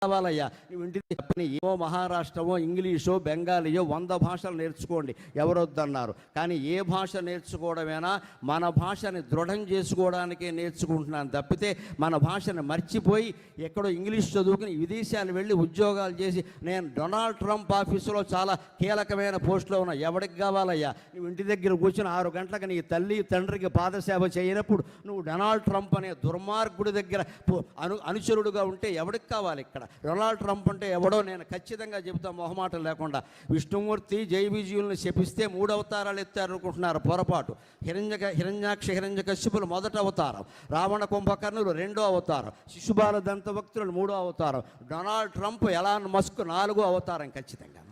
కావాలయ్యా నువ్వు ఇంటికి చెప్పని ఏమో మహారాష్ట్రమో ఇంగ్లీషో బెంగాలీయో 100 భాషలు నేర్చుకోండి, ఎవరొద్దన్నారు. కానీ ఏ భాష నేర్చుకోవడమేనా మన భాషని దృఢం చేసుకోవడానికే నేర్చుకుంటున్నాను తప్పితే మన భాషను మర్చిపోయి ఎక్కడో ఇంగ్లీష్ చదువుకుని విదేశాలు వెళ్ళి ఉద్యోగాలు చేసి నేను డొనాల్డ్ ట్రంప్ ఆఫీసులో చాలా కీలకమైన పోస్టులో ఉన్నా. ఎవరికి కావాలయ్యా? నువ్వు ఇంటి దగ్గర కూర్చొని 6 గంటలకు నీ తల్లి తండ్రికి పాదసేవ చేయనప్పుడు నువ్వు డొనాల్డ్ ట్రంప్ అనే దుర్మార్గుడి దగ్గర అనుచరుడుగా ఉంటే ఎవరికి కావాలి? ఇక్కడ డొనాల్డ్ ట్రంప్ అంటే ఎవడో నేను ఖచ్చితంగా చెబుతా మొహమాటం లేకుండా. విష్ణుమూర్తి జైవిజయుల్ని శపిస్తే 3 అవతారాలు ఎత్తారనుకుంటున్నారు, పొరపాటు. హిరణ్యాక్ష హిరణ్యకశిపులు 1వ అవతారం, రావణ కుంభకర్ణులు 2వ అవతారం, శిశుబాల దంతభక్తులు 3వ అవతారం, డొనాల్డ్ ట్రంప్ ఎలాన్ మస్క్ 4వ అవతారం ఖచ్చితంగా.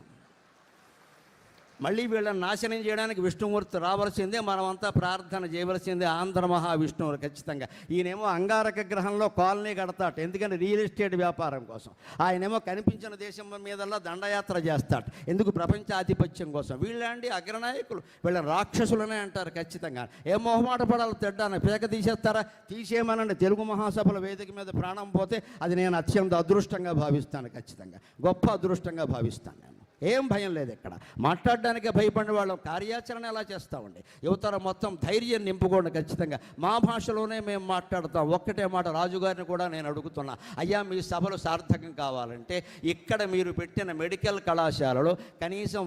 మళ్ళీ వీళ్ళని నాశనం చేయడానికి విష్ణుమూర్తి రావాల్సిందే, మనమంతా ప్రార్థన చేయవలసిందే ఆంధ్ర మహావిష్ణువులు ఖచ్చితంగా. ఈయనేమో అంగారక గ్రహంలో కాలనీ కడతాట, ఎందుకంటే రియల్ ఎస్టేట్ వ్యాపారం కోసం. ఆయనేమో కనిపించిన దేశం మీదల్లా దండయాత్ర చేస్తాడు, ఎందుకు? ప్రపంచాధిపత్యం కోసం. వీళ్ళండి అగ్రనాయకులు, వీళ్ళని రాక్షసులనే అంటారు ఖచ్చితంగా. ఏం మొహమాట పడాలి? తెడ్డాను పేక తీసేస్తారా? తీసేయమనండి. తెలుగు మహాసభల వేదిక మీద ప్రాణం పోతే అది నేను అత్యంత అదృష్టంగా భావిస్తాను, ఖచ్చితంగా గొప్ప అదృష్టంగా భావిస్తాను నేను. ఏం భయం లేదు ఇక్కడ. మాట్లాడడానికే భయపడిన వాళ్ళం కార్యాచరణ ఎలా చేస్తామండి? యువతరం మొత్తం ధైర్యం నింపుకోండి ఖచ్చితంగా. మా భాషలోనే మేము మాట్లాడతాం. ఒక్కటే మాట రాజుగారిని కూడా నేను అడుగుతున్నా, అయ్యా మీ సభలు సార్థకం కావాలంటే ఇక్కడ మీరు పెట్టిన మెడికల్ కళాశాలలో కనీసం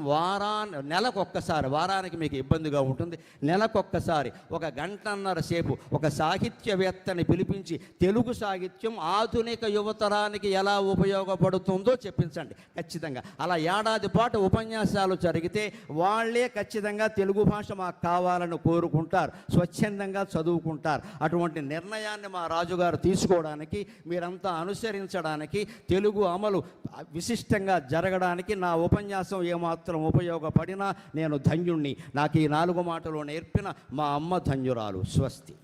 నెలకొక్కసారి, వారానికి మీకు ఇబ్బందిగా ఉంటుంది, నెలకొక్కసారి 1 గంటన్నర సేపు ఒక సాహిత్యవేత్తని పిలిపించి తెలుగు సాహిత్యం ఆధునిక యువతరానికి ఎలా ఉపయోగపడుతుందో చెప్పించండి ఖచ్చితంగా. అలా ఏడాది పాటు ఉపన్యాసాలు జరిగితే వాళ్ళే ఖచ్చితంగా తెలుగు భాష మాకు కావాలని కోరుకుంటారు, స్వచ్ఛందంగా చదువుకుంటారు. అటువంటి నిర్ణయాన్ని మా రాజుగారు తీసుకోవడానికి, మీరంతా అనుసరించడానికి, తెలుగు అమలు విశిష్టంగా జరగడానికి నా ఉపన్యాసం ఏమాత్రం ఉపయోగపడినా నేను ధన్యుణ్ణి. నాకు ఈ 4 మాటలు నేర్పిన మా అమ్మ ధన్యురాలు. స్వస్తి.